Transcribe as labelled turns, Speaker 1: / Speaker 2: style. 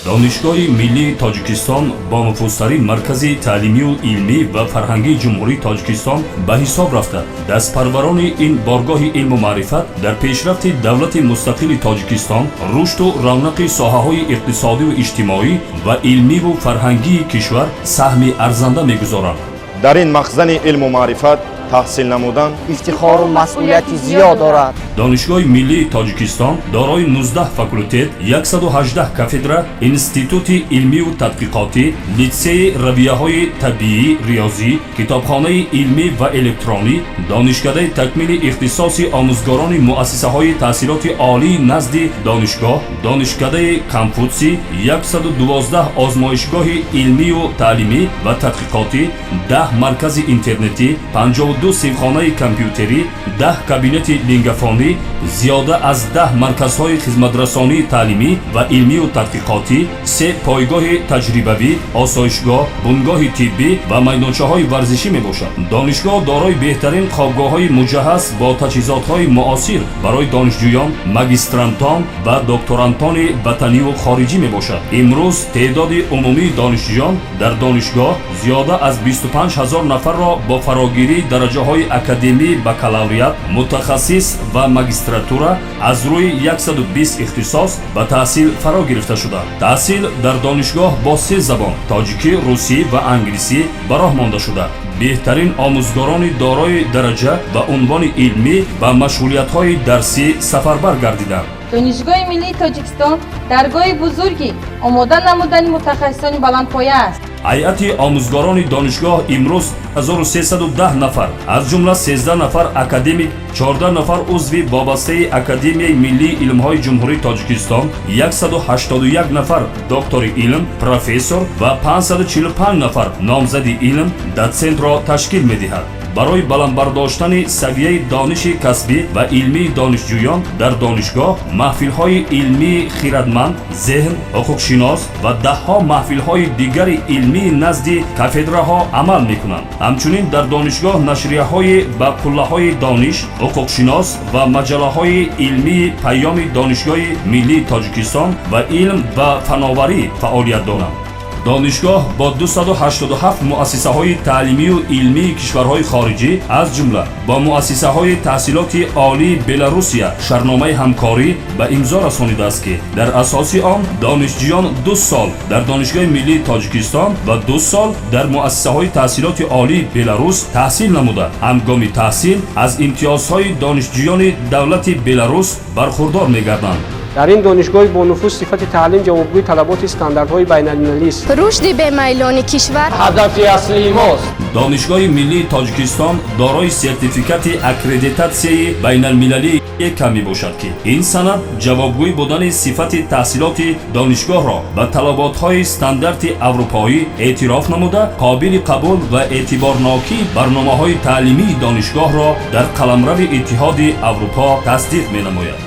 Speaker 1: دانشگاه ملی تاجیکستان با نفوذترین مرکز تعلیمی و علمی و فرهنگی جمهوری تاجیکستان به حساب رفته. دستپروران این بارگاه علم و معرفت در پیشرفت دولت مستقل تاجیکستان، رشد و رونق ساحه‌های اقتصادی و اجتماعی و علمی و فرهنگی کشور سهم ارزنده می‌گذارند.
Speaker 2: در این مخزن علم و معرفت تحصیل نمودن
Speaker 3: افتخار و مسئولیت زیاد دارد.
Speaker 1: دانشگاه ملی تاجیکستان دارای 19 فاکولتет، 118 کافدرا، اینستیتوت علمی و تحقیقاتی، لیسه رویه‌های طبیعی، ریاضی، کتابخانه علمی و الکترونی، دانشکده تکمیل اختصاص آموزگاران مؤسسه‌های تحصیلات عالی نزد دانشگاه، دانشکده کامپوتسی، 112 آزمایشگاه علمی و تعلیمی و تحقیقاتی، 10 مرکز اینترنتی، 52 سیمخانه کامپیوتری، 10 کابینت لینگافونی، زیاده از 10 مرکزهای خدمترسانی تعلیمی و علمی و تحقیقاتی، 3 پایگاه تجربوی، آسایشگاه، بنگاه طبی و میدانچه‌های ورزشی میباشد. دانشگاه دارای بهترین خوابگاه‌های مجهز با تجهیزات‌های معاصر برای دانشجویان، ماگیسترانتان و دکترانتان وطنی و خارجی میباشد. امروز تعداد عمومی دانشجویان در دانشگاه زیاده از 25000 نفر را با فراگیری درجه‌های اکادمی بکالوریات، متخصص و ماگیستراتورا از روی 120 اختصاص به تحصیل فرا گرفته شده. تحصیل در دانشگاه با 3 زبان تاجیکی، روسی و انگلیسی به راه مانده شده. بهترین آموزگاران دارای درجه و عنوان علمی و مشغولیت‌های درسی سفربر گردیدند.
Speaker 4: دانشگاه ملی تاجیکستان درگاه بزرگی آماده نمودن متخصصان بلندپایه است.
Speaker 1: هیئت آموزگاران دانشگاه امروز 1310 نفر از جمله 13 نفر اکادمیک، 14 نفر عضو وابسته اکادمی ملی علم‌های جمهوری تاجیکستان، 181 نفر دکتر علم، پروفسور و 545 نفر نامزد علم دوسنت را تشکیل می‌دهد. برای بلند برداشتن سویه دانش کسبی و علمی دانشجویان در دانشگاه محفل‌های علمی خیرتمند، ذهن، حقوق‌شناس و ده‌ها محفل‌های دیگر علمی نزد کافدراها عمل می‌کنند. همچنین در دانشگاه نشریه‌های با قله‌های دانش، حقوق‌شناس و مجله‌های علمی پیام دانشگاه ملی تاجیکستان و علم و فناوری فعالیت دارند. دانشگاه با 287 مؤسسه‌های تعلیمی و علمی کشورهای خارجی از جمله با مؤسسه‌های تحصیلات عالی بلاروسیا شرطنامه همکاری به امضا رسانیده است که در اساس آن دانشجویان 2 سال در دانشگاه ملی تاجیکستان و 2 سال در مؤسسه‌های تحصیلات عالی بلاروس تحصیل نموده هنگام تحصیل از امتیازهای دانشجویان دولت بلاروس برخوردار می‌گردند.
Speaker 3: در این دانشگاه با نفوذ صفت تعلیم جوابگوی طلبات استانداردهای بین‌المللی است.
Speaker 5: رشد بی‌میلان کشور
Speaker 3: هدف اصلی ماست.
Speaker 1: دانشگاه ملی تاجیکستان دارای سرتیفیکات اکریدیتاسیون بین‌المللی کمی باشد که این سند جوابگوی بودن صفت تحصیلات دانشگاه را به طلبات‌های استاندارد اروپایی اعتراف نموده قابل قبول و اعتبارناکی برنامه‌های تعلیمی دانشگاه را در قلمرو اتحاد اروپا تصدیق می‌نماید.